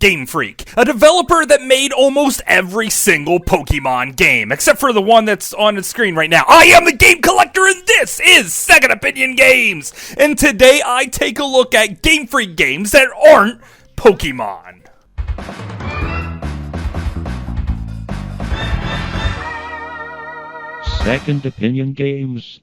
Game Freak, a developer that made almost every single Pokemon game, except for the one that's on the screen right now. I am the Game Collector, and this is Second Opinion Games. And today I take a look at Game Freak games that aren't Pokemon. Second Opinion Games.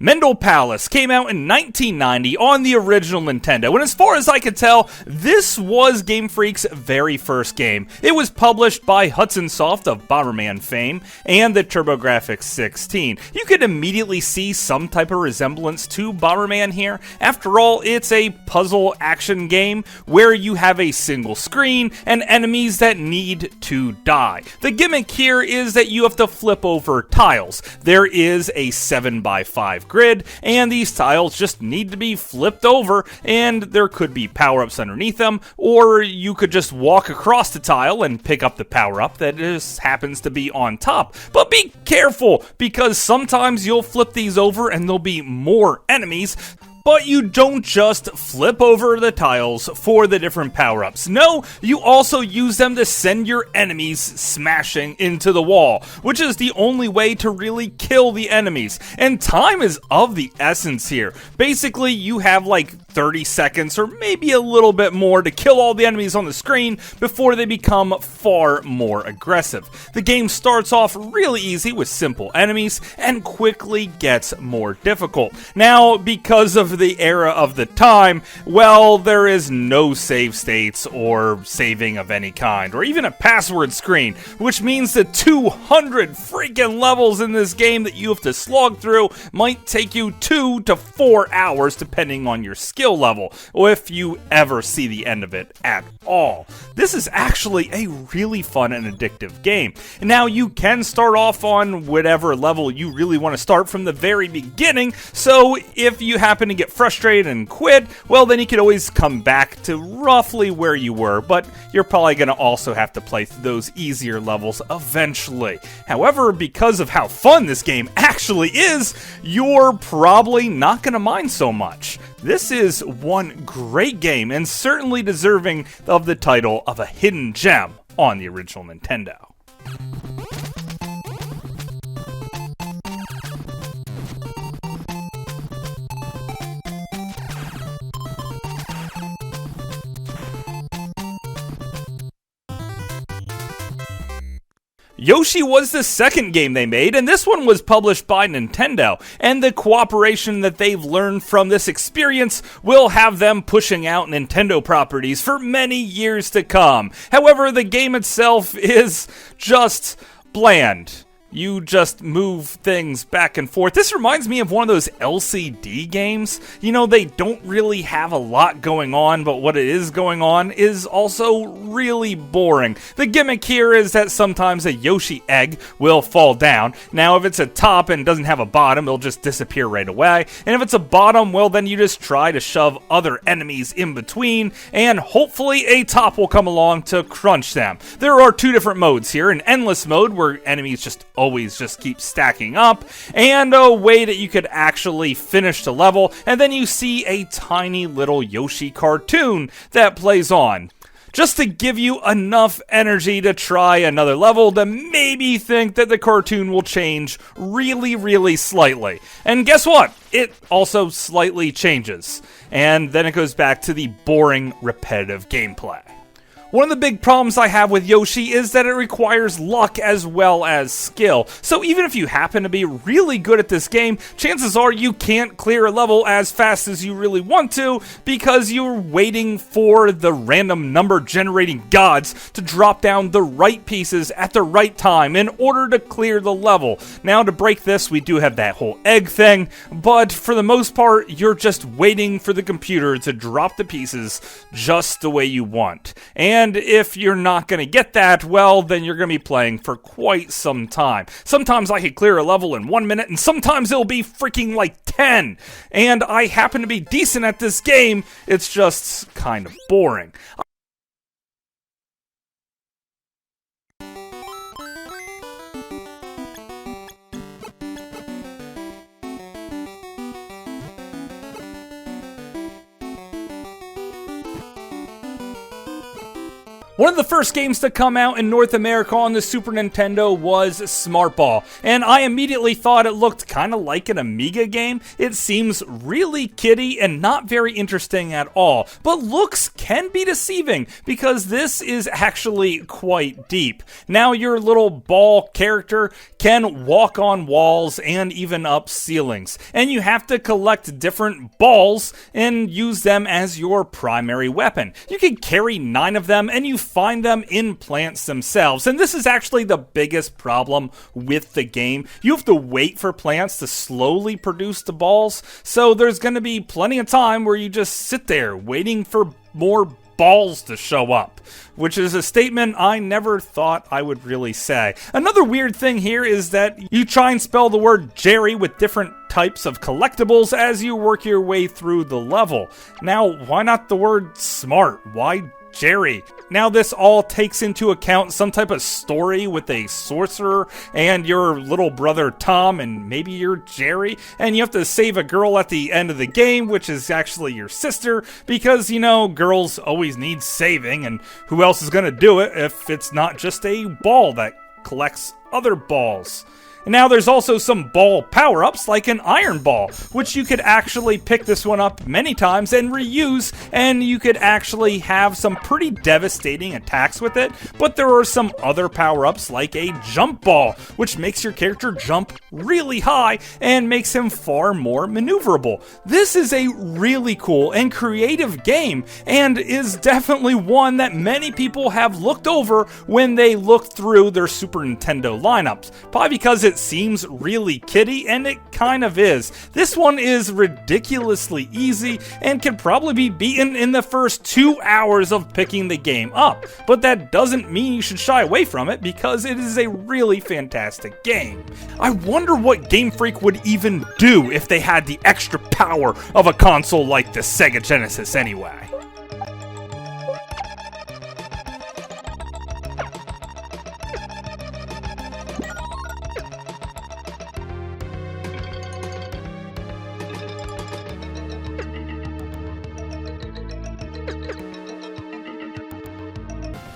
Mendel Palace came out in 1990 on the original Nintendo, and as far as I could tell, this was Game Freak's very first game. It was published by Hudson Soft of Bomberman fame and the TurboGrafx 16. You could immediately see some type of resemblance to Bomberman here. After all, it's a puzzle action game where you have a single screen and enemies that need to die. The gimmick here is that you have to flip over tiles. There is a 7x5 grid, and these tiles just need to be flipped over, and there could be power-ups underneath them, or you could just walk across the tile and pick up the power-up that just happens to be on top. But be careful, because sometimes you'll flip these over and there'll be more enemies. But you don't just flip over the tiles for the different power-ups. No, you also use them to send your enemies smashing into the wall, which is the only way to really kill the enemies. And time is of the essence here. Basically, you have like 30 seconds or maybe a little bit more to kill all the enemies on the screen before they become far more aggressive. The game starts off really easy with simple enemies and quickly gets more difficult. Now, because of the era of the time, well, there is no save states or saving of any kind, or even a password screen, which means the 200 freaking levels in this game that you have to slog through might take you 2 to 4 hours depending on your skill level, or if you ever see the end of it at all. This is actually a really fun and addictive game. Now, you can start off on whatever level you really want to start from the very beginning, so if you happen to get frustrated and quit, well, then you could always come back to roughly where you were, but you're probably going to also have to play through those easier levels eventually. However, because of how fun this game actually is, you're probably not going to mind so much. This is one great game and certainly deserving of the title of a hidden gem on the original Nintendo. Yoshi was the second game they made, and this one was published by Nintendo, and the cooperation that they've learned from this experience will have them pushing out Nintendo properties for many years to come. However, the game itself is just bland. You just move things back and forth. This reminds me of one of those LCD games. You know, they don't really have a lot going on, but what it is going on is also really boring. The gimmick here is that sometimes a Yoshi egg will fall down. Now, if it's a top and doesn't have a bottom, it'll just disappear right away. And if it's a bottom, well, then you just try to shove other enemies in between, and hopefully a top will come along to crunch them. There are two different modes here. An endless mode, where enemies just always just keep stacking up, and a way that you could actually finish the level, and then you see a tiny little Yoshi cartoon that plays on, just to give you enough energy to try another level to maybe think that the cartoon will change really, really slightly. And guess what? It also slightly changes. And then it goes back to the boring, repetitive gameplay. One of the big problems I have with Yoshi is that it requires luck as well as skill. So even if you happen to be really good at this game, chances are you can't clear a level as fast as you really want to because you're waiting for the random number generating gods to drop down the right pieces at the right time in order to clear the level. Now, to break this, we do have that whole egg thing, but for the most part, you're just waiting for the computer to drop the pieces just the way you want. And if you're not going to get that, well, then you're going to be playing for quite some time. Sometimes I could clear a level in 1 minute, and sometimes it'll be freaking like 10. And I happen to be decent at this game, it's just kind of boring. One of the first games to come out in North America on the Super Nintendo was Smart Ball, and I immediately thought it looked kind of like an Amiga game. It seems really kiddie and not very interesting at all, but looks can be deceiving because this is actually quite deep. Now your little ball character can walk on walls and even up ceilings, and you have to collect different balls and use them as your primary weapon. You can carry 9 of them, and you find them in plants themselves, and this is actually the biggest problem with the game. You have to wait for plants to slowly produce the balls, so there's going to be plenty of time where you just sit there waiting for more balls to show up, which is a statement I never thought I would really say. Another weird thing here is that you try and spell the word Jerry with different types of collectibles as you work your way through the level. Now, why not the word smart? Why Jerry? Now this all takes into account some type of story with a sorcerer and your little brother Tom, and maybe you're Jerry, and you have to save a girl at the end of the game, which is actually your sister, because, you know, girls always need saving, and who else is going to do it if it's not just a ball that collects other balls? And now there's also some ball power-ups like an iron ball, which you could actually pick this one up many times and reuse, and you could actually have some pretty devastating attacks with it. But there are some other power-ups like a jump ball, which makes your character jump really high and makes him far more maneuverable. This is a really cool and creative game, and is definitely one that many people have looked over when they look through their Super Nintendo lineups. Probably because it seems really kiddie, and it kind of is. This one is ridiculously easy and can probably be beaten in the first 2 hours of picking the game up, but that doesn't mean you should shy away from it because it is a really fantastic game. I wonder what Game Freak would even do if they had the extra power of a console like the Sega Genesis anyway.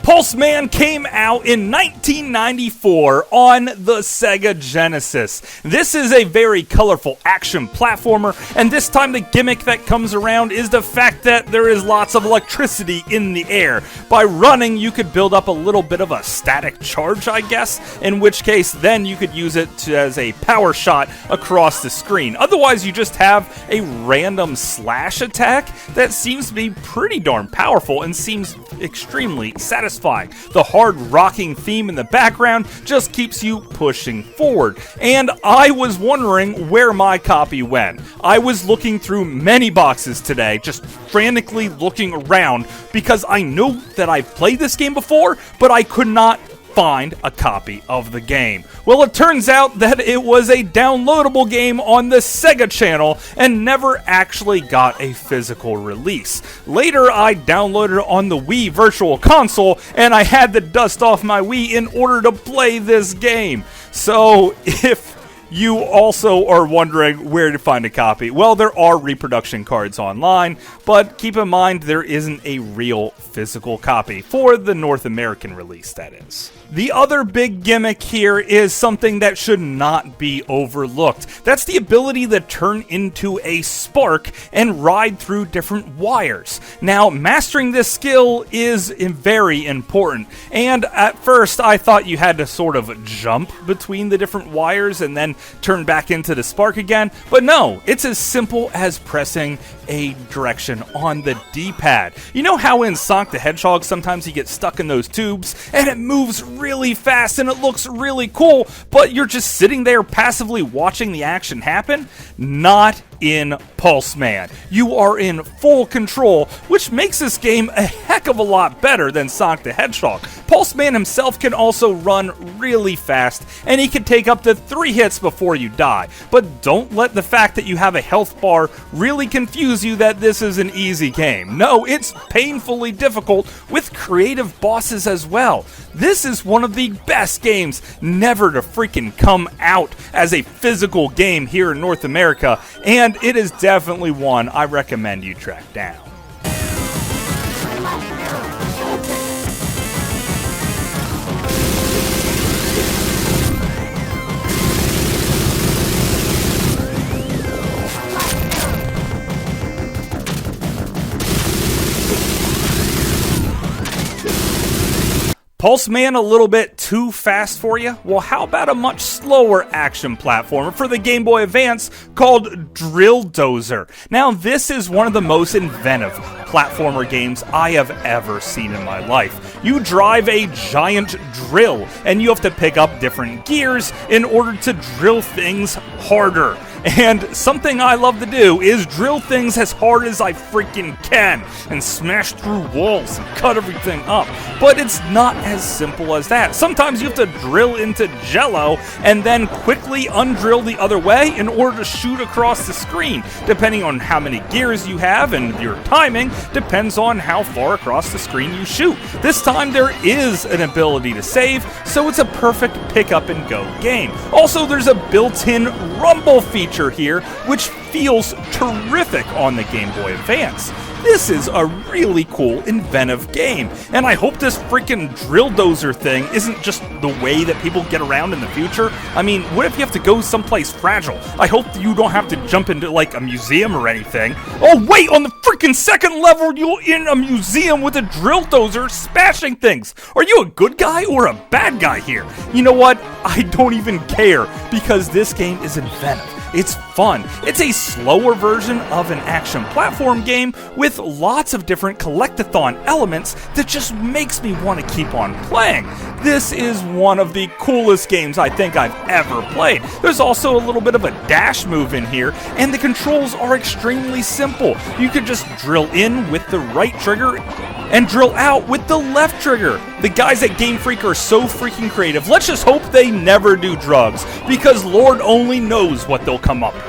Pulseman came out in 1994 on the Sega Genesis. This is a very colorful action platformer, and this time the gimmick that comes around is the fact that there is lots of electricity in the air. By running, you could build up a little bit of a static charge, I guess, in which case then you could use it as a power shot across the screen. Otherwise, you just have a random slash attack that seems to be pretty darn powerful and seems extremely satisfying. The hard rocking theme in the background just keeps you pushing forward. And I was wondering where my copy went. I was looking through many boxes today, just frantically looking around because I know that I've played this game before, but I could not find a copy of the game. Well, it turns out that it was a downloadable game on the Sega channel and never actually got a physical release. Later, I downloaded it on the Wii Virtual Console, and I had to dust off my Wii in order to play this game. So, if you also are wondering where to find a copy, well, there are reproduction cards online, but keep in mind there isn't a real physical copy for the North American release, that is. The other big gimmick here is something that should not be overlooked. That's the ability to turn into a spark and ride through different wires. Now, mastering this skill is very important, and at first I thought you had to sort of jump between the different wires and then turn back into the spark again, but no, it's as simple as pressing a direction on the D-pad. You know how in Sonic the Hedgehog sometimes you get stuck in those tubes and it moves really fast and it looks really cool, but you're just sitting there passively watching the action happen? Not in Pulseman. You are in full control, which makes this game a heck of a lot better than Sonic the Hedgehog. Pulseman himself can also run really fast, and he can take up to 3 hits before you die. But don't let the fact that you have a health bar really confuse you that this is an easy game. No, it's painfully difficult with creative bosses as well. This is one of the best games never to freaking come out as a physical game here in North America, and it is definitely one I recommend you track down. Pulse Man a little bit too fast for you? Well, how about a much slower action platformer for the Game Boy Advance called Drill Dozer? Now, this is one of the most inventive platformer games I have ever seen in my life. You drive a giant drill, and you have to pick up different gears in order to drill things harder. And something I love to do is drill things as hard as I freaking can and smash through walls and cut everything up. But it's not as simple as that. Sometimes you have to drill into jello and then quickly undrill the other way in order to shoot across the screen. Depending on how many gears you have and your timing depends on how far across the screen you shoot. This time there is an ability to save, so it's a perfect pick up and go game. Also, there's a built-in rumble feature here, which feels terrific on the Game Boy Advance. This is a really cool, inventive game, and I hope this freaking Drill Dozer thing isn't just the way that people get around in the future. I mean, what if you have to go someplace fragile? I hope you don't have to jump into, like, a museum or anything. Oh, wait, on the freaking second level, you're in a museum with a Drill Dozer smashing things. Are you a good guy or a bad guy here? You know what? I don't even care, because this game is inventive. It's fun. It's a slower version of an action platform game with lots of different collectathon elements that just makes me want to keep on playing. This is one of the coolest games I think I've ever played. There's also a little bit of a dash move in here, and the controls are extremely simple. You could just drill in with the right trigger and drill out with the left trigger. The guys at Game Freak are so freaking creative. Let's just hope they never do drugs, because Lord only knows what they'll come up with.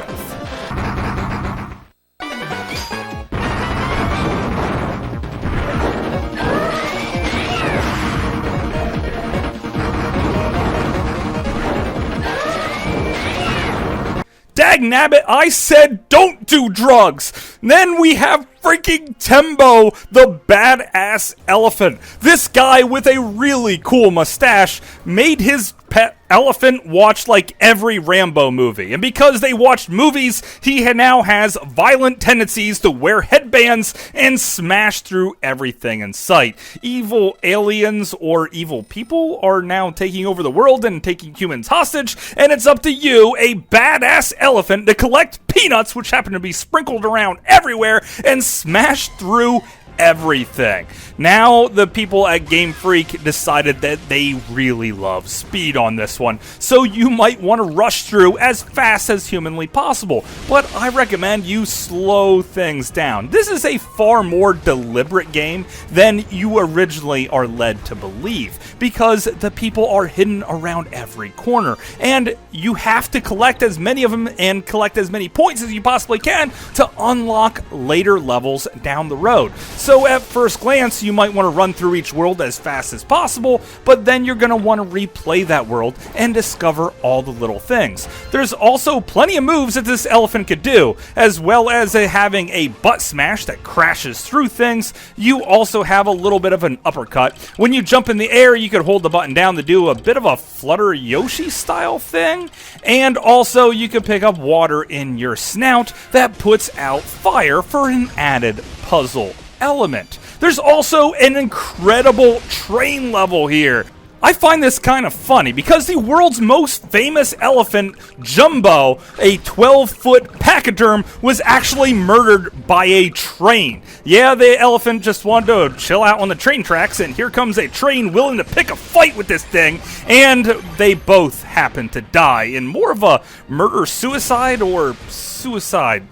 Dagnabbit, I said don't do drugs! Then we have freaking Tembo, the badass elephant. This guy with a really cool mustache made his pet elephant watch like every Rambo movie. And because they watched movies, he now has violent tendencies to wear headbands and smash through everything in sight. Evil aliens or evil people are now taking over the world and taking humans hostage, and it's up to you, a badass elephant, to collect peanuts, which happen to be sprinkled around everywhere, and smash through everything. Now, the people at Game Freak decided that they really love speed on this one, so you might want to rush through as fast as humanly possible, but I recommend you slow things down. This is a far more deliberate game than you originally are led to believe, because the people are hidden around every corner, and you have to collect as many of them and collect as many points as you possibly can to unlock later levels down the road. So at first glance, you might want to run through each world as fast as possible, but then you're going to want to replay that world and discover all the little things. There's also plenty of moves that this elephant could do, as well as having a butt smash that crashes through things. You also have a little bit of an uppercut. When you jump in the air, you could hold the button down to do a bit of a flutter Yoshi style thing, and also you can pick up water in your snout that puts out fire for an added puzzle element. There's also an incredible train level here. I find this kind of funny because the world's most famous elephant, Jumbo, a 12-foot pachyderm, was actually murdered by a train. Yeah, the elephant just wanted to chill out on the train tracks, and here comes a train willing to pick a fight with this thing, and they both happen to die in more of a murder-suicide or suicide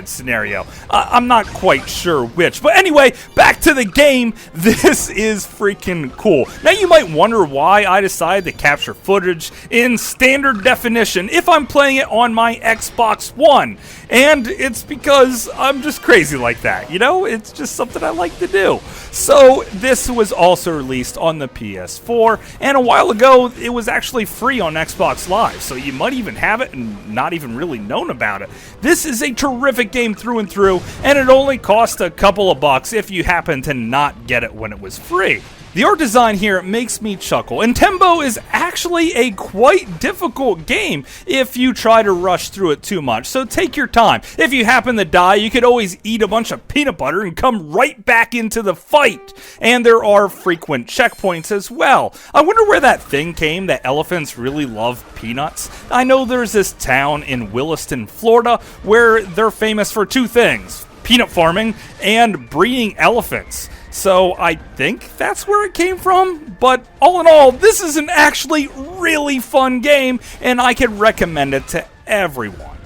scenario. I'm not quite sure which. But anyway, back to the game. This is freaking cool. Now you might wonder why I decided to capture footage in standard definition if I'm playing it on my Xbox One. And it's because I'm just crazy like that, you know? It's just something I like to do. So this was also released on the PS4, and a while ago it was actually free on Xbox Live, so you might even have it and not even really known about it. This is a terrific game through and through, and it only cost a couple of bucks if you happen to not get it when it was free. The art design here makes me chuckle, and Tembo is actually a quite difficult game if you try to rush through it too much, so take your time. If you happen to die, you could always eat a bunch of peanut butter and come right back into the fight. And there are frequent checkpoints as well. I wonder where that thing came that elephants really love peanuts. I know there's this town in Williston, Florida, where they're famous for two things: peanut farming and breeding elephants. So I think that's where it came from, but all in all, this is an actually really fun game, and I could recommend it to everyone.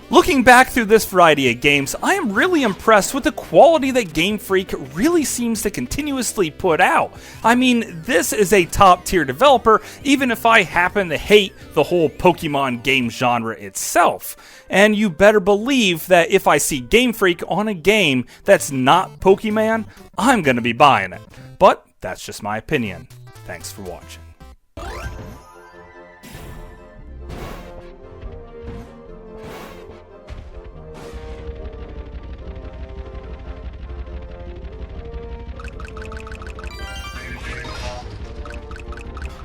Looking back through this variety of games, I am really impressed with the quality that Game Freak really seems to continuously put out. I mean, this is a top tier developer, even if I happen to hate the whole Pokemon game genre itself. And you better believe that if I see Game Freak on a game that's not Pokemon, I'm gonna be buying it. But that's just my opinion. Thanks for watching.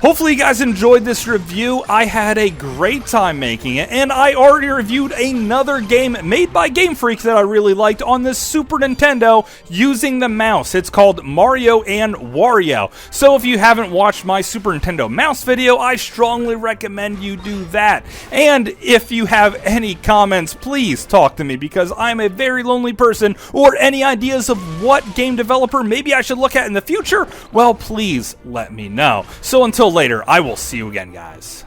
Hopefully you guys enjoyed this review. I had a great time making it, and I already reviewed another game made by Game Freak that I really liked on this Super Nintendo using the mouse. It's called Mario and Wario. So if you haven't watched my Super Nintendo mouse video, I strongly recommend you do that. And if you have any comments, please talk to me, because I'm a very lonely person, or any ideas of what game developer maybe I should look at in the future, well, please let me know. So until later, I will see you again, guys.